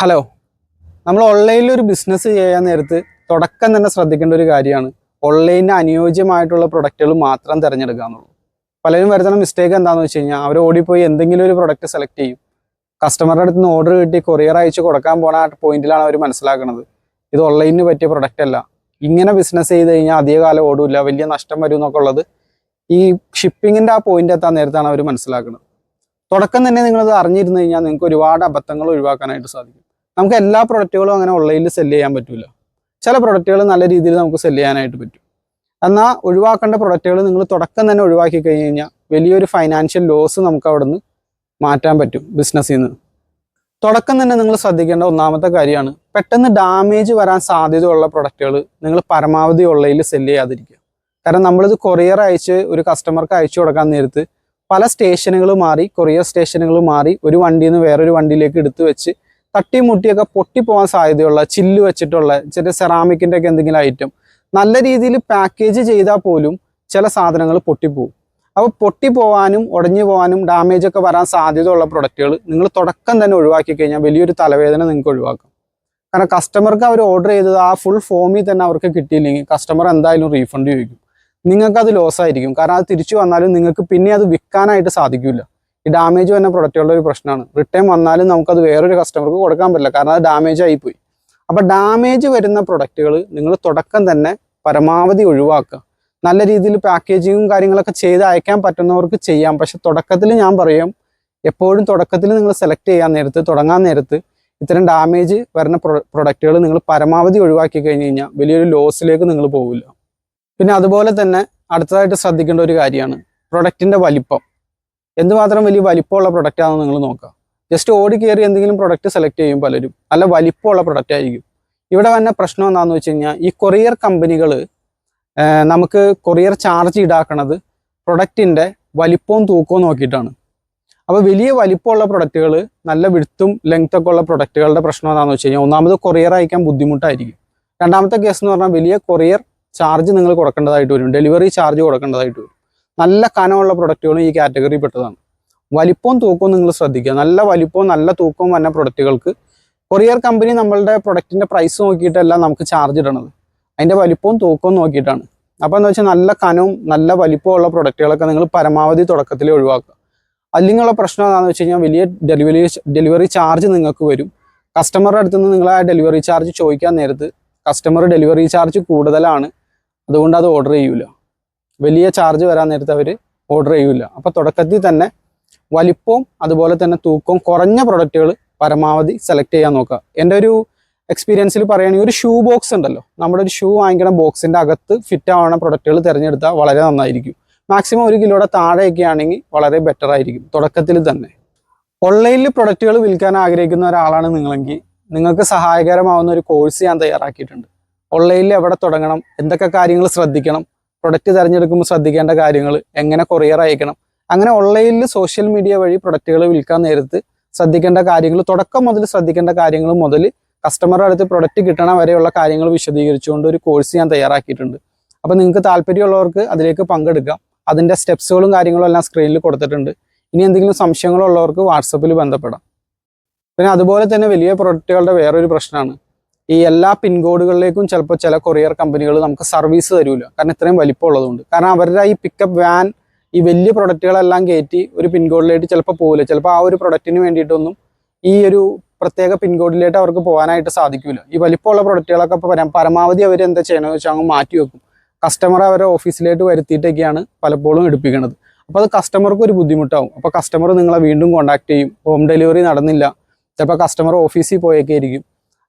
Hello, നമ്മൾ ഓൺലൈനിൽ ഒരു ബിസിനസ് ചെയ്യാൻ നേരത്ത് തുടക്കം തന്നെ ശ്രദ്ധിക്കേണ്ട ഒരു കാര്യമാണ് ഓൺലൈനിന് അനുയോജ്യമായിട്ടുള്ള പ്രൊഡക്റ്റുകൾ മാത്രം തിരഞ്ഞെടുക്കുക എന്നുള്ളൂ. പലരും വരുത്തുന്ന മിസ്റ്റേക്ക് എന്താണെന്ന് വെച്ച് കഴിഞ്ഞാൽ അവർ ഓടിപ്പോയി എന്തെങ്കിലും ഒരു പ്രൊഡക്റ്റ് സെലക്ട് ചെയ്യും. കസ്റ്റമറുടെ അടുത്ത് നിന്ന് ഓർഡർ കിട്ടി കൊറിയർ അയച്ച് കൊടുക്കാൻ പോണ ആ പോയിന്റിലാണ് അവർ മനസ്സിലാക്കുന്നത് ഇത് ഓൺലൈനിന് പറ്റിയ പ്രൊഡക്റ്റ് അല്ല. ഇങ്ങനെ ബിസിനസ് ചെയ്ത് കഴിഞ്ഞാൽ അധികകാലം ഓടില്ല, വലിയ നഷ്ടം വരും എന്നൊക്കെ ഉള്ളത് ഈ ഷിപ്പിങ്ങിൻ്റെ ആ പോയിന്റ് എത്താൻ നേരത്താണ് അവർ മനസ്സിലാക്കുന്നത്. തുടക്കം തന്നെ നിങ്ങളത് അറിഞ്ഞിരുന്നു കഴിഞ്ഞാൽ നിങ്ങൾക്ക് ഒരുപാട് അബദ്ധങ്ങൾ ഒഴിവാക്കാനായിട്ട് സാധിക്കും. നമുക്ക് എല്ലാ പ്രൊഡക്റ്റുകളും അങ്ങനെ ഓൺലൈനിൽ സെല്ല് ചെയ്യാൻ പറ്റില്ല. ചില പ്രൊഡക്റ്റുകൾ നല്ല രീതിയിൽ നമുക്ക് സെല്ല് ചെയ്യാനായിട്ട് പറ്റും. എന്നാൽ ഒഴിവാക്കേണ്ട പ്രൊഡക്റ്റുകൾ നിങ്ങൾ തുടക്കം തന്നെ ഒഴിവാക്കി കഴിഞ്ഞ് കഴിഞ്ഞാൽ വലിയൊരു ഫൈനാൻഷ്യൽ ലോസ് നമുക്ക് അവിടെ നിന്ന് മാറ്റാൻ പറ്റും ബിസിനസ്സിൽ നിന്ന്. തുടക്കം തന്നെ നിങ്ങൾ ശ്രദ്ധിക്കേണ്ട ഒന്നാമത്തെ കാര്യമാണ് പെട്ടെന്ന് ഡാമേജ് വരാൻ സാധ്യതയുള്ള പ്രൊഡക്റ്റുകൾ നിങ്ങൾ പരമാവധി ഓൺലൈനിൽ സെല്ല് ചെയ്യാതിരിക്കുക. കാരണം നമ്മളിത് കൊറിയർ അയച്ച് ഒരു കസ്റ്റമർക്ക് അയച്ചു കൊടുക്കാൻ നേരത്ത് പല സ്റ്റേഷനുകൾ മാറി, കൊറിയർ സ്റ്റേഷനുകൾ മാറി ഒരു വണ്ടിയിൽ നിന്ന് വേറൊരു വണ്ടിയിലേക്ക് എടുത്തു വെച്ച് തട്ടിമുട്ടിയൊക്കെ പൊട്ടിപ്പോകാൻ സാധ്യതയുള്ള ചില്ല് വെച്ചിട്ടുള്ള ചെറിയ സെറാമിക്കിൻ്റെ ഒക്കെ എന്തെങ്കിലും ഐറ്റം നല്ല രീതിയിൽ പാക്കേജ് ചെയ്താൽ പോലും ചില സാധനങ്ങൾ പൊട്ടിപ്പോവും. അപ്പോൾ പൊട്ടിപ്പോവാനും ഉടഞ്ഞു പോകാനും ഡാമേജ് ഒക്കെ വരാൻ സാധ്യതയുള്ള പ്രൊഡക്റ്റുകൾ നിങ്ങൾ തുടക്കം തന്നെ ഒഴിവാക്കി കഴിഞ്ഞാൽ വലിയൊരു തലവേദന നിങ്ങൾക്ക് ഒഴിവാക്കാം. കാരണം കസ്റ്റമർക്ക് അവർ ഓർഡർ ചെയ്തത് ആ ഫുൾ ഫോമിൽ തന്നെ അവർക്ക് കിട്ടിയില്ലെങ്കിൽ കസ്റ്റമർ എന്തായാലും റീഫണ്ട് ചോദിക്കും. നിങ്ങൾക്കത് ലോസ് ആയിരിക്കും. കാരണം അത് തിരിച്ചു വന്നാലും നിങ്ങൾക്ക് പിന്നെ അത് വിൽക്കാനായിട്ട് സാധിക്കില്ല. ഈ ഡാമേജ് വരുന്ന പ്രൊഡക്റ്റുകളുടെ ഒരു പ്രശ്നമാണ്. റിട്ടേൺ വന്നാലും നമുക്കത് വേറൊരു കസ്റ്റമർക്ക് കൊടുക്കാൻ പറ്റില്ല, കാരണം അത് ഡാമേജ് ആയിപ്പോയി. അപ്പോൾ ഡാമേജ് വരുന്ന പ്രൊഡക്റ്റുകൾ നിങ്ങൾ തുടക്കം തന്നെ പരമാവധി ഒഴിവാക്കുക. നല്ല രീതിയിൽ പാക്കേജിങ്ങും കാര്യങ്ങളൊക്കെ ചെയ്ത് അയക്കാൻ പറ്റുന്നവർക്ക് ചെയ്യാം. പക്ഷെ തുടക്കത്തിൽ ഞാൻ പറയും, എപ്പോഴും തുടക്കത്തിൽ നിങ്ങൾ സെലക്ട് ചെയ്യാൻ നേരത്ത്, തുടങ്ങാൻ നേരത്ത് ഇത്തരം ഡാമേജ് വരുന്ന പ്രൊഡക്റ്റുകൾ നിങ്ങൾ പരമാവധി ഒഴിവാക്കി കഴിഞ്ഞ് കഴിഞ്ഞാൽ വലിയൊരു ലോസിലേക്ക് നിങ്ങൾ പോകില്ല. പിന്നെ അതുപോലെ തന്നെ അടുത്തതായിട്ട് ശ്രദ്ധിക്കേണ്ട ഒരു കാര്യമാണ് പ്രൊഡക്റ്റിൻ്റെ വലിപ്പം. എന്തുമാത്രം വലിയ വലിപ്പമുള്ള പ്രൊഡക്റ്റാണെന്ന് നിങ്ങൾ നോക്കുക. ജസ്റ്റ് ഓടി കയറി എന്തെങ്കിലും പ്രൊഡക്റ്റ് സെലക്ട് ചെയ്യും പലരും, നല്ല വലിപ്പമുള്ള പ്രൊഡക്റ്റ് ആയിരിക്കും. ഇവിടെ വന്ന പ്രശ്നം എന്താണെന്ന് വെച്ച് കഴിഞ്ഞാൽ ഈ കൊറിയർ കമ്പനികൾ നമുക്ക് കൊറിയർ ചാർജ് ഈടാക്കണത് പ്രൊഡക്റ്റിൻ്റെ വലിപ്പവും തൂക്കവും നോക്കിയിട്ടാണ്. അപ്പോൾ വലിയ വലിപ്പമുള്ള പ്രൊഡക്റ്റുകൾ, നല്ല വിഡ്ത്തും ലെങ്ത്തൊക്കെ ഉള്ള പ്രൊഡക്റ്റുകളുടെ പ്രശ്നം എന്താണെന്ന് വെച്ച് കഴിഞ്ഞാൽ ഒന്നാമത് കൊറിയർ അയക്കാൻ ബുദ്ധിമുട്ടായിരിക്കും. രണ്ടാമത്തെ കേസ് എന്ന് പറഞ്ഞാൽ വലിയ കൊറിയർ ചാർജ് നിങ്ങൾ കൊടുക്കേണ്ടതായിട്ട് വരും, ഡെലിവറി ചാർജ് കൊടുക്കേണ്ടതായിട്ട് വരും. നല്ല കനമുള്ള പ്രൊഡക്റ്റുകളും ഈ കാറ്റഗറി പെട്ടതാണ്. വലിപ്പവും തൂക്കവും നിങ്ങൾ ശ്രദ്ധിക്കുക. നല്ല വലിപ്പവും നല്ല തൂക്കവും വന്ന പ്രൊഡക്റ്റുകൾക്ക് കൊറിയർ കമ്പനി നമ്മളുടെ പ്രൊഡക്റ്റിൻ്റെ പ്രൈസ് നോക്കിയിട്ടല്ല നമുക്ക് ചാർജ് ഇടണത്, അതിൻ്റെ വലിപ്പവും തൂക്കവും നോക്കിയിട്ടാണ്. അപ്പോൾ എന്ന് വെച്ചാൽ നല്ല കനവും നല്ല വലിപ്പമുള്ള പ്രൊഡക്റ്റുകളൊക്കെ നിങ്ങൾ പരമാവധി തുടക്കത്തിൽ ഒഴിവാക്കുക. അല്ലെങ്കിലുള്ള പ്രശ്നം എന്താണെന്ന് വെച്ച് കഴിഞ്ഞാൽ വലിയ ഡെലിവറി ചാർജ് നിങ്ങൾക്ക് വരും. കസ്റ്റമറുടെ അടുത്ത് നിന്ന് നിങ്ങൾ ആ ഡെലിവറി ചാർജ് ചോദിക്കാൻ നേരത്ത് കസ്റ്റമർ ഡെലിവറി ചാർജ് കൂടുതലാണ്, അതുകൊണ്ട് അത് ഓർഡർ ചെയ്യൂല. വലിയ ചാർജ് വരാൻ നേരത്ത് അവർ ഓർഡർ ചെയ്യൂല. അപ്പോൾ തുടക്കത്തിൽ തന്നെ വലിപ്പവും അതുപോലെ തന്നെ തൂക്കവും കുറഞ്ഞ പ്രൊഡക്റ്റുകൾ പരമാവധി സെലക്ട് ചെയ്യാൻ നോക്കുക. എൻ്റെ ഒരു എക്സ്പീരിയൻസിൽ പറയുകയാണെങ്കിൽ ഒരു ഷൂ ബോക്സ് ഉണ്ടല്ലോ, നമ്മുടെ ഒരു ഷൂ വാങ്ങിക്കണ ബോക്സിൻ്റെ അകത്ത് ഫിറ്റ് ആവുന്ന പ്രൊഡക്റ്റുകൾ തിരഞ്ഞെടുത്താൽ വളരെ നന്നായിരിക്കും. മാക്സിമം 1 കിലോയുടെ താഴെയൊക്കെ ആണെങ്കിൽ വളരെ ബെറ്റർ ആയിരിക്കും തുടക്കത്തിൽ തന്നെ. ഓൺലൈനിൽ പ്രൊഡക്റ്റുകൾ വിൽക്കാൻ ആഗ്രഹിക്കുന്ന ഒരാളാണ് നിങ്ങളെങ്കിൽ നിങ്ങൾക്ക് സഹായകരമാവുന്ന ഒരു കോഴ്സ് ഞാൻ തയ്യാറാക്കിയിട്ടുണ്ട്. ഓൺലൈനിൽ എവിടെ തുടങ്ങണം, എന്തൊക്കെ കാര്യങ്ങൾ ശ്രദ്ധിക്കണം, പ്രൊഡക്റ്റ് തിരഞ്ഞെടുക്കുമ്പോൾ ശ്രദ്ധിക്കേണ്ട കാര്യങ്ങൾ, എങ്ങനെ കൊറിയർ അയക്കണം, അങ്ങനെ ഓൺലൈനിൽ സോഷ്യൽ മീഡിയ വഴി പ്രൊഡക്റ്റുകൾ വിൽക്കാൻ നേരത്ത് ശ്രദ്ധിക്കേണ്ട കാര്യങ്ങൾ, തുടക്കം മുതൽ ശ്രദ്ധിക്കേണ്ട കാര്യങ്ങൾ മുതൽ കസ്റ്റമറുടെ അടുത്ത് പ്രൊഡക്റ്റ് കിട്ടണ വരെയുള്ള കാര്യങ്ങൾ വിശദീകരിച്ചുകൊണ്ട് ഒരു കോഴ്സ് ഞാൻ തയ്യാറാക്കിയിട്ടുണ്ട്. അപ്പോൾ നിങ്ങൾക്ക് താല്പര്യമുള്ളവർക്ക് അതിലേക്ക് പങ്കെടുക്കാം. അതിൻ്റെ സ്റ്റെപ്സുകളും കാര്യങ്ങളും എല്ലാം സ്ക്രീനിൽ കൊടുത്തിട്ടുണ്ട്. ഇനി എന്തെങ്കിലും സംശയങ്ങളുള്ളവർക്ക് വാട്സപ്പിൽ ബന്ധപ്പെടാം. പിന്നെ അതുപോലെ തന്നെ വലിയ പ്രൊഡക്റ്റുകളുടെ വേറൊരു പ്രശ്നമാണ് ഈ എല്ലാ പിൻകോഡുകളിലേക്കും ചിലപ്പോൾ ചില കൊറിയർ കമ്പനികൾ നമുക്ക് സർവീസ് തരൂല, കാരണം ഇത്രയും വലിപ്പമുള്ളതുകൊണ്ട്. കാരണം അവരുടെ ഈ പിക്കപ്പ് വാൻ ഈ വലിയ പ്രൊഡക്റ്റുകളെല്ലാം കയറ്റി ഒരു പിൻകോഡിലേക്ക് ചിലപ്പോൾ പോകില്ല. ചിലപ്പോൾ ആ ഒരു പ്രൊഡക്റ്റിന് വേണ്ടിയിട്ടൊന്നും ഈ ഒരു പ്രത്യേക പിൻകോഡിലേക്ക് അവർക്ക് പോകാനായിട്ട് സാധിക്കില്ല. ഈ വലിപ്പമുള്ള പ്രൊഡക്റ്റുകളൊക്കെ പരമാവധി അവർ എന്താ ചെയ്യണമെന്ന് വെച്ചാൽ അങ്ങ് മാറ്റി വെക്കും. കസ്റ്റമറെ അവരെ ഓഫീസിലേക്ക് വരുത്തിയിട്ടൊക്കെയാണ് പലപ്പോഴും എടുപ്പിക്കുന്നത്. അപ്പോൾ അത് കസ്റ്റമർക്ക് ഒരു ബുദ്ധിമുട്ടാവും. അപ്പോൾ കസ്റ്റമർ നിങ്ങളെ വീണ്ടും കോൺടാക്ട് ചെയ്യും. ഹോം ഡെലിവറി നടന്നില്ല, ചിലപ്പോൾ കസ്റ്റമർ ഓഫീസിൽ പോയൊക്കെ ആയിരിക്കും.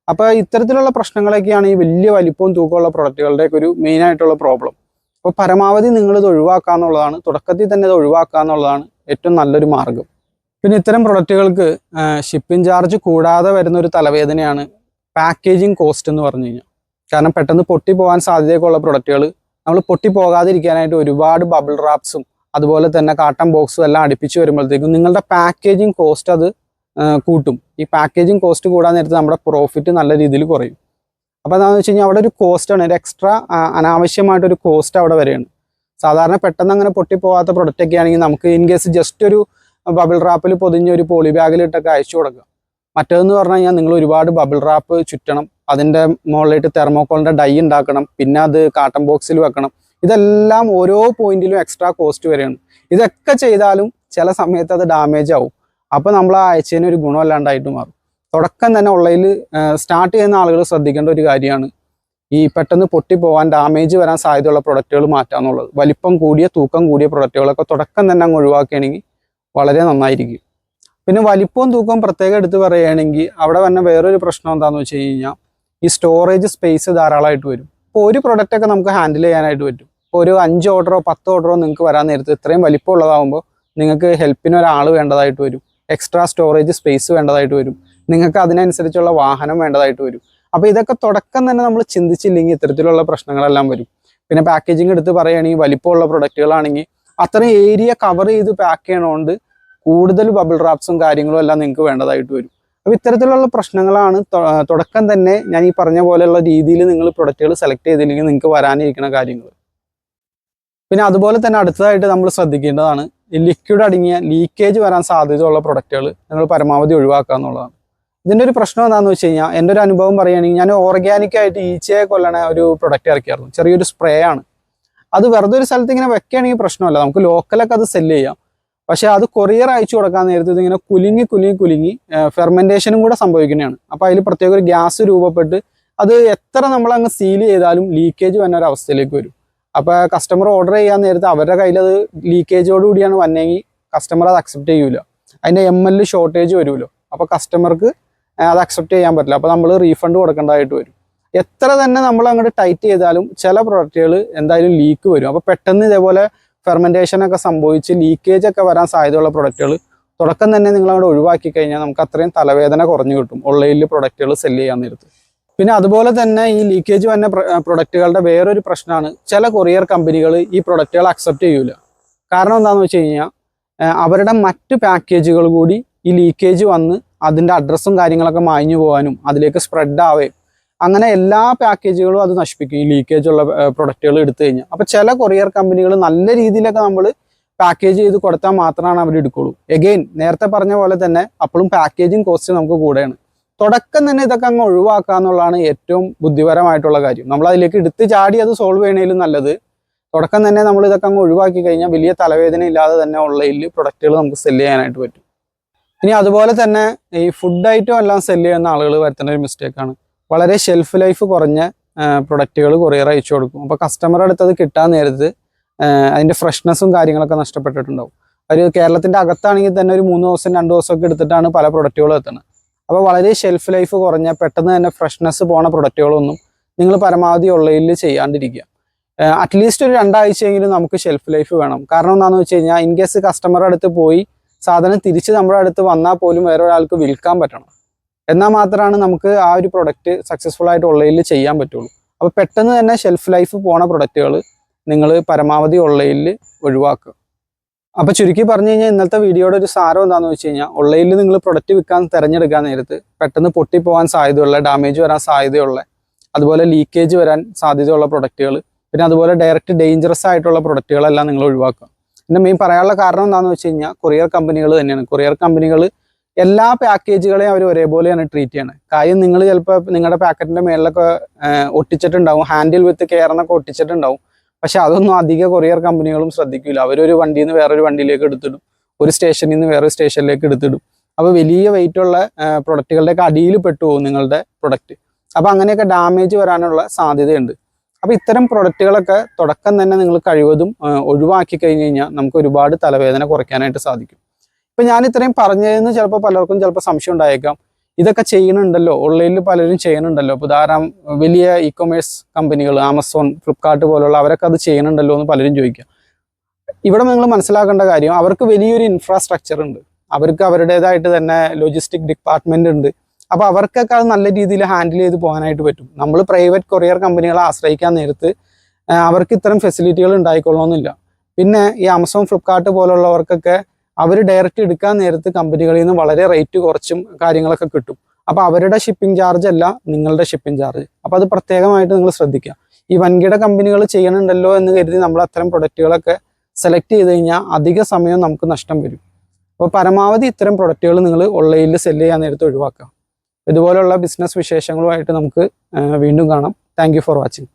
അപ്പോൾ ഇത്തരത്തിലുള്ള പ്രശ്നങ്ങളൊക്കെയാണ് ഈ വലിയ വലിപ്പവും തൂക്കമുള്ള പ്രൊഡക്റ്റുകളുടെയൊക്കെ ഒരു മെയിനായിട്ടുള്ള പ്രോബ്ലം. അപ്പോൾ പരമാവധി നിങ്ങളിത് ഒഴിവാക്കുക എന്നുള്ളതാണ്, തുടക്കത്തിൽ തന്നെ ഇത് ഒഴിവാക്കുക എന്നുള്ളതാണ് ഏറ്റവും നല്ലൊരു മാർഗം. പിന്നെ ഇത്തരം പ്രൊഡക്റ്റുകൾക്ക് ഷിപ്പിംഗ് ചാർജ് കൂടാതെ വരുന്ന ഒരു തലവേദനയാണ് പാക്കേജിങ് കോസ്റ്റ് എന്ന് പറഞ്ഞു കഴിഞ്ഞാൽ. കാരണം പെട്ടെന്ന് പൊട്ടിപ്പോകാൻ സാധ്യതയൊക്കെയുള്ള പ്രൊഡക്റ്റുകൾ നമ്മൾ പൊട്ടിപ്പോകാതിരിക്കാനായിട്ട് ഒരുപാട് ബബിൾ റാപ്സും അതുപോലെ തന്നെ കാട്ടൺ ബോക്സും എല്ലാം അടുപ്പിച്ച് വരുമ്പോഴത്തേക്കും നിങ്ങളുടെ പാക്കേജിങ് കോസ്റ്റ് അത് കൂട്ടും. ഈ പാക്കേജിങ് കോസ്റ്റ് കൂടാൻ നേരത്ത് നമ്മുടെ പ്രോഫിറ്റ് നല്ല രീതിയിൽ കുറയും. അപ്പോൾ എന്താണെന്ന് വെച്ച് കഴിഞ്ഞാൽ അവിടെ ഒരു കോസ്റ്റാണ്, ഒരു എക്സ്ട്രാ അനാവശ്യമായിട്ടൊരു കോസ്റ്റ് അവിടെ വരെയാണ്. സാധാരണ പെട്ടെന്ന് അങ്ങനെ പൊട്ടിപ്പോകാത്ത പ്രൊഡക്റ്റൊക്കെ ആണെങ്കിൽ നമുക്ക് ഇൻ കേസ് ജസ്റ്റ് ഒരു ബബിൾ റാപ്പിൽ പൊതിഞ്ഞ് ഒരു പോളി ബാഗിലിട്ടൊക്കെ അയച്ചു കൊടുക്കുക. മറ്റേതെന്ന് പറഞ്ഞു കഴിഞ്ഞാൽ നിങ്ങൾ ഒരുപാട് ബബിൾ റാപ്പ് ചുറ്റണം, അതിൻ്റെ മുകളിലായിട്ട് തെർമോക്കോളിൻ്റെ ഡൈ ഉണ്ടാക്കണം, പിന്നെ അത് കാട്ടൺ ബോക്സിൽ വെക്കണം. ഇതെല്ലാം ഓരോ പോയിന്റിലും എക്സ്ട്രാ കോസ്റ്റ് വരെയാണ്. ഇതൊക്കെ ചെയ്താലും ചില സമയത്ത് അത് ഡാമേജ് ആവും. അപ്പോൾ നമ്മൾ ആ അയച്ചതിന് ഒരു ഗുണമല്ലാണ്ടായിട്ട് മാറും. തുടക്കം തന്നെ ഓൺലൈനിൽ സ്റ്റാർട്ട് ചെയ്യുന്ന ആളുകൾ ശ്രദ്ധിക്കേണ്ട ഒരു കാര്യമാണ് ഈ പെട്ടെന്ന് പൊട്ടിപ്പോവാൻ, ഡാമേജ് വരാൻ സാധ്യതയുള്ള പ്രൊഡക്റ്റുകൾ മാറ്റാന്നുള്ളത്. വലിപ്പം കൂടിയ തൂക്കം കൂടിയ പ്രൊഡക്റ്റുകളൊക്കെ തുടക്കം തന്നെ അങ്ങ് ഒഴിവാക്കുകയാണെങ്കിൽ വളരെ നന്നായിരിക്കും. പിന്നെ വലിപ്പവും തൂക്കവും പ്രത്യേകം എടുത്ത് പറയുകയാണെങ്കിൽ അവിടെ തന്നെ വേറൊരു പ്രശ്നം എന്താണെന്ന് വെച്ച് കഴിഞ്ഞാൽ ഈ സ്റ്റോറേജ് സ്പേസ് ധാരാളമായിട്ട് വരും. ഇപ്പോൾ ഒരു പ്രൊഡക്റ്റൊക്കെ നമുക്ക് ഹാൻഡിൽ ചെയ്യാനായിട്ട് പറ്റും. ഇപ്പോൾ ഒരു 5 ഓർഡറോ 10 ഓർഡറോ നിങ്ങൾക്ക് വരാൻ നേരത്ത് ഇത്രയും വലിപ്പം ഉള്ളതാകുമ്പോൾ നിങ്ങൾക്ക് ഹെൽപ്പിന് ഒരാൾ വേണ്ടതായിട്ട് വരും, എക്സ്ട്രാ സ്റ്റോറേജ് സ്പേസ് വേണ്ടതായിട്ട് വരും, നിങ്ങൾക്ക് അതിനനുസരിച്ചുള്ള വാഹനം വേണ്ടതായിട്ട് വരും. അപ്പോൾ ഇതൊക്കെ തുടക്കം തന്നെ നമ്മൾ ചിന്തിച്ചില്ലെങ്കിൽ ഇത്തരത്തിലുള്ള പ്രശ്നങ്ങളെല്ലാം വരും. പിന്നെ പാക്കേജിങ് എടുത്ത് പറയുകയാണെങ്കിൽ വലിപ്പമുള്ള പ്രൊഡക്റ്റുകളാണെങ്കിൽ അത്രയും ഏരിയ കവർ ചെയ്ത് പാക്ക് ചെയ്യണോണ്ട് കൂടുതൽ ബബിൾ റാപ്സും കാര്യങ്ങളും എല്ലാം നിങ്ങൾക്ക് വേണ്ടതായിട്ട് വരും. അപ്പോൾ ഇത്തരത്തിലുള്ള പ്രശ്നങ്ങളാണ് തുടക്കം തന്നെ ഞാൻ ഈ പറഞ്ഞ പോലെയുള്ള രീതിയിൽ നിങ്ങൾ പ്രൊഡക്റ്റുകൾ സെലക്ട് ചെയ്തില്ലെങ്കിൽ നിങ്ങൾക്ക് വരാനിരിക്കുന്ന കാര്യങ്ങൾ. പിന്നെ അതുപോലെ തന്നെ അടുത്തതായിട്ട് നമ്മൾ ശ്രദ്ധിക്കേണ്ടതാണ് ഈ ലിക്വിഡ് അടങ്ങിയ ലീക്കേജ് വരാൻ സാധ്യതയുള്ള പ്രൊഡക്റ്റുകൾ നിങ്ങൾ പരമാവധി ഒഴിവാക്കുക എന്നുള്ളതാണ്. ഇതിൻ്റെ ഒരു പ്രശ്നം എന്താണെന്ന് വെച്ച് കഴിഞ്ഞാൽ എൻ്റെ ഒരു അനുഭവം പറയുകയാണെങ്കിൽ ഞാൻ ഓർഗാനിക്കായിട്ട് ഈച്ചയെ കൊല്ലണ ഒരു പ്രൊഡക്റ്റ് ഇറക്കിയായിരുന്നു. ചെറിയൊരു സ്പ്രേ ആണ്. അത് വെറുതെ ഒരു സ്ഥലത്ത് ഇങ്ങനെ വെക്കുകയാണെങ്കിൽ പ്രശ്നമല്ല, നമുക്ക് ലോക്കലൊക്കെ അത് സെല്ല് ചെയ്യാം. പക്ഷേ അത് കൊറിയർ അയച്ചു കൊടുക്കാൻ നേരത്തെ ഇതിങ്ങനെ കുലുങ്ങി ഫെർമെൻറ്റേഷനും കൂടെ സംഭവിക്കുന്നതാണ്. അപ്പോൾ അതിൽ പ്രത്യേക ഒരു ഗ്യാസ് രൂപപ്പെട്ട് അത് എത്ര നമ്മളങ്ങ് സീൽ ചെയ്താലും ലീക്കേജ് വന്ന ഒരു അവസ്ഥയിലേക്ക് വരും. അപ്പോൾ കസ്റ്റമർ ഓർഡർ ചെയ്യാൻ നേരത്തെ അവരുടെ കയ്യിൽ അത് ലീക്കേജോട് കൂടിയാണ് വന്നെങ്കിൽ കസ്റ്റമർ അത് അക്സെപ്റ്റ് ചെയ്യൂല. അതിൻ്റെ ML ഷോർട്ടേജ് വരുമല്ലോ. അപ്പോൾ കസ്റ്റമർക്ക് അത് അക്സെപ്റ്റ് ചെയ്യാൻ പറ്റില്ല. അപ്പോൾ നമ്മൾ റീഫണ്ട് കൊടുക്കേണ്ടതായിട്ട് വരും. എത്ര തന്നെ നമ്മൾ അങ്ങോട്ട് ടൈറ്റ് ചെയ്താലും ചില പ്രൊഡക്റ്റുകൾ എന്തായാലും ലീക്ക് വരും. അപ്പോൾ പെട്ടെന്ന് ഇതേപോലെ ഫെർമെൻറ്റേഷനൊക്കെ സംഭവിച്ച് ലീക്കേജ് ഒക്കെ വരാൻ സാധ്യതയുള്ള പ്രൊഡക്റ്റുകൾ തുടക്കം തന്നെ നിങ്ങൾ അങ്ങോട്ട് ഒഴിവാക്കി കഴിഞ്ഞാൽ നമുക്ക് അത്രയും തലവേദന കുറഞ്ഞു കിട്ടും ഓൺലൈനിൽ പ്രൊഡക്റ്റുകൾ സെല്ല് ചെയ്യാൻ നേരത്ത്. പിന്നെ അതുപോലെ തന്നെ ഈ ലീക്കേജ് വന്ന പ്രൊഡക്റ്റുകളുടെ വേറൊരു പ്രശ്നമാണ് ചില കൊറിയർ കമ്പനികൾ ഈ പ്രൊഡക്റ്റുകൾ അക്സെപ്റ്റ് ചെയ്യൂല. കാരണം എന്താണെന്ന് വെച്ച് കഴിഞ്ഞാൽ അവരുടെ മറ്റ് പാക്കേജുകൾ കൂടി ഈ ലീക്കേജ് വന്ന് അതിൻ്റെ അഡ്രസ്സും കാര്യങ്ങളൊക്കെ മാഞ്ഞു പോകാനും അതിലേക്ക് സ്പ്രെഡ് ആവുകയും അങ്ങനെ എല്ലാ പാക്കേജുകളും അത് നശിപ്പിക്കും ഈ ലീക്കേജ് ഉള്ള പ്രൊഡക്റ്റുകൾ എടുത്തു കഴിഞ്ഞാൽ. അപ്പോൾ ചില കൊറിയർ കമ്പനികൾ നല്ല രീതിയിലൊക്കെ നമ്മൾ പാക്കേജ് ചെയ്ത് കൊടുത്താൽ മാത്രമാണ് അവർ എടുക്കുള്ളൂ. എഗെയിൻ നേരത്തെ പറഞ്ഞ പോലെ തന്നെ അപ്പോഴും പാക്കേജിങ് കോസ്റ്റ് നമുക്ക് കൂടെയാണ്. തുടക്കം തന്നെ ഇതൊക്കെ അങ്ങ് ഒഴിവാക്കുക എന്നുള്ളതാണ് ഏറ്റവും ബുദ്ധിപരമായിട്ടുള്ള കാര്യം. നമ്മൾ അതിലേക്ക് എടുത്ത് ചാടി അത് സോൾവ് ചെയ്യണേലും നല്ലത് തുടക്കം തന്നെ നമ്മൾ ഇതൊക്കെ അങ്ങ് ഒഴിവാക്കി കഴിഞ്ഞാൽ വലിയ തലവേദന ഇല്ലാതെ തന്നെ ഓൺലൈനിൽ പ്രൊഡക്റ്റുകൾ നമുക്ക് സെല്ല് ചെയ്യാനായിട്ട് പറ്റും. ഇനി അതുപോലെ തന്നെ ഈ ഫുഡ് ഐറ്റം എല്ലാം സെല്ല് ചെയ്യുന്ന ആളുകൾ വരുത്തുന്ന ഒരു മിസ്റ്റേക്കാണ് വളരെ ഷെൽഫ് ലൈഫ് കുറഞ്ഞ പ്രൊഡക്റ്റുകൾ കൊറിയർ അയച്ചു കൊടുക്കും. അപ്പോൾ കസ്റ്റമറുടെ അടുത്ത് അത് കിട്ടാൻ നേരത്ത് അതിൻ്റെ ഫ്രഷ്നെസ്സും കാര്യങ്ങളൊക്കെ നഷ്ടപ്പെട്ടിട്ടുണ്ടാവും. ഒരു കേരളത്തിൻ്റെ അകത്താണെങ്കിൽ തന്നെ ഒരു 3 ദിവസം 2 ദിവസമൊക്കെ എടുത്തിട്ടാണ് പല പ്രൊഡക്റ്റുകളും എത്തുന്നത്. അപ്പോൾ വളരെ ഷെൽഫ് ലൈഫ് കുറഞ്ഞ പെട്ടെന്ന് തന്നെ ഫ്രഷ്നെസ് പോണ പ്രൊഡക്റ്റുകളൊന്നും നിങ്ങൾ പരമാവധി ഓൺലൈനിൽ ചെയ്യാണ്ടിരിക്കുക. അറ്റ്ലീസ്റ്റ് ഒരു 2 ആഴ്ചയെങ്കിലും നമുക്ക് ഷെൽഫ് ലൈഫ് വേണം. കാരണം എന്താണെന്ന് വെച്ച് കഴിഞ്ഞാൽ ഇൻ കേസ് കസ്റ്റമറുടെ അടുത്ത് പോയി സാധനം തിരിച്ച് നമ്മുടെ അടുത്ത് വന്നാൽ പോലും വേറെ ഒരാൾക്ക് വിൽക്കാൻ പറ്റണം. എന്നാൽ മാത്രമാണ് നമുക്ക് ആ ഒരു പ്രൊഡക്റ്റ് സക്സസ്ഫുൾ ആയിട്ട് ഓൺലൈനിൽ ചെയ്യാൻ പറ്റുള്ളൂ. അപ്പോൾ പെട്ടെന്ന് തന്നെ ഷെൽഫ് ലൈഫ് പോണ പ്രൊഡക്റ്റുകൾ നിങ്ങൾ പരമാവധി ഓൺലൈനിൽ ഒഴിവാക്കുക. അപ്പോൾ ചുരുക്കി പറഞ്ഞു കഴിഞ്ഞാൽ ഇന്നത്തെ വീഡിയോയുടെ ഒരു സാരം എന്താണെന്ന് വെച്ച് കഴിഞ്ഞാൽ ഓൺലൈനിൽ നിങ്ങൾ പ്രൊഡക്റ്റ് വിൽക്കാൻ തിരഞ്ഞെടുക്കാൻ നേരത്ത് പെട്ടെന്ന് പൊട്ടിപ്പോകാൻ സാധ്യതയുള്ള, ഡാമേജ് വരാൻ സാധ്യതയുള്ള, അതുപോലെ ലീക്കേജ് വരാൻ സാധ്യതയുള്ള പ്രൊഡക്റ്റുകൾ, പിന്നെ അതുപോലെ ഡയറക്റ്റ് ഡേഞ്ചറസ് ആയിട്ടുള്ള പ്രൊഡക്റ്റുകളെല്ലാം നിങ്ങൾ ഒഴിവാക്കുക. എൻ്റെ മെയിൻ പറയാനുള്ള കാരണം എന്താണെന്ന് വെച്ച് കഴിഞ്ഞാൽ കൊറിയർ കമ്പനികൾ തന്നെയാണ്. കൊറിയർ കമ്പനികൾ എല്ലാ പാക്കേജുകളെയും അവർ ഒരേപോലെയാണ് ട്രീറ്റ് ചെയ്യണത്. കാര്യം നിങ്ങൾ ചിലപ്പോൾ നിങ്ങളുടെ പാക്കറ്റിൻ്റെ മേളിലൊക്കെ ഒട്ടിച്ചിട്ടുണ്ടാവും, ഹാൻഡിൽ വിത്ത് കെയർ എന്നൊക്കെ ഒട്ടിച്ചിട്ടുണ്ടാവും. പക്ഷെ അതൊന്നും അധിക കൊറിയർ കമ്പനികളും ശ്രദ്ധിക്കില്ല. അവരൊരു വണ്ടിയിൽ നിന്ന് വേറൊരു വണ്ടിയിലേക്ക് എടുത്തിടും, ഒരു സ്റ്റേഷനിൽ നിന്ന് വേറൊരു സ്റ്റേഷനിലേക്ക് എടുത്തിടും. അപ്പോൾ വലിയ വെയിറ്റുള്ള പ്രൊഡക്റ്റുകളുടെയൊക്കെ അടിയിൽ പെട്ടുപോകും നിങ്ങളുടെ പ്രൊഡക്റ്റ്. അപ്പോൾ അങ്ങനെയൊക്കെ ഡാമേജ് വരാനുള്ള സാധ്യതയുണ്ട്. അപ്പോൾ ഇത്തരം പ്രൊഡക്റ്റുകളൊക്കെ തുടക്കം തന്നെ നിങ്ങൾ കഴിവതും ഒഴിവാക്കി കഴിഞ്ഞ് കഴിഞ്ഞാൽ നമുക്ക് ഒരുപാട് തലവേദന കുറയ്ക്കാനായിട്ട് സാധിക്കും. ഇപ്പം ഞാൻ ഇത്രയും പറഞ്ഞതെന്ന് ചിലപ്പോൾ പലർക്കും ചിലപ്പോൾ സംശയം ഉണ്ടായേക്കാം, ഇതൊക്കെ ചെയ്യുന്നുണ്ടല്ലോ ഓൺലൈനിൽ പലരും ചെയ്യുന്നുണ്ടല്ലോ. ഇപ്പോൾ ധാരാളം വലിയ ഇ-കൊമേഴ്സ് കമ്പനികൾ ആമസോൺ, ഫ്ലിപ്കാർട്ട് പോലുള്ള അവരൊക്കെ അത് ചെയ്യുന്നുണ്ടല്ലോ എന്ന് പലരും ചോദിക്കാം. ഇവിടെ നിങ്ങൾ മനസ്സിലാക്കേണ്ട കാര്യം അവർക്ക് വലിയൊരു ഇൻഫ്രാസ്ട്രക്ചർ ഉണ്ട്, അവർക്ക് അവരുടേതായിട്ട് തന്നെ ലോജിസ്റ്റിക് ഡിപ്പാർട്ട്മെന്റ് ഉണ്ട്. അപ്പോൾ അവർക്കൊക്കെ അത് നല്ല രീതിയിൽ ഹാൻഡിൽ ചെയ്ത് പോകാനായിട്ട് പറ്റും. നമ്മൾ പ്രൈവറ്റ് കൊറിയർ കമ്പനികളെ ആശ്രയിക്കാൻ നേരത്ത് അവർക്ക് ഇത്തരം ഫെസിലിറ്റികൾ ഉണ്ടായിക്കൊള്ളണമെന്നില്ല. പിന്നെ ഈ ആമസോൺ, ഫ്ലിപ്കാർട്ട് പോലുള്ളവർക്കൊക്കെ അവർ ഡയറക്റ്റ് എടുക്കാൻ നേരത്ത് കമ്പനികളിൽ നിന്ന് വളരെ റേറ്റ് കുറച്ചും കാര്യങ്ങളൊക്കെ കിട്ടും. അപ്പോൾ അവരുടെ ഷിപ്പിംഗ് ചാർജ് അല്ല നിങ്ങളുടെ ഷിപ്പിംഗ് ചാർജ്. അപ്പോൾ അത് പ്രത്യേകമായിട്ട് നിങ്ങൾ ശ്രദ്ധിക്കുക. ഈ വൻകിട കമ്പനികൾ ചെയ്യണുണ്ടല്ലോ എന്ന് കരുതി നമ്മൾ അത്തരം പ്രൊഡക്റ്റുകളൊക്കെ സെലക്ട് ചെയ്ത് കഴിഞ്ഞാൽ അധിക സമയം നമുക്ക് നഷ്ടം വരും. അപ്പോൾ പരമാവധി ഇത്തരം പ്രൊഡക്റ്റുകൾ നിങ്ങൾ ഓൺലൈനിൽ സെല് ചെയ്യാൻ നേരത്ത് ഒഴിവാക്കുക. ഇതുപോലുള്ള ബിസിനസ് വിശേഷങ്ങളുമായിട്ട് നമുക്ക് വീണ്ടും കാണാം. Thank you for watching.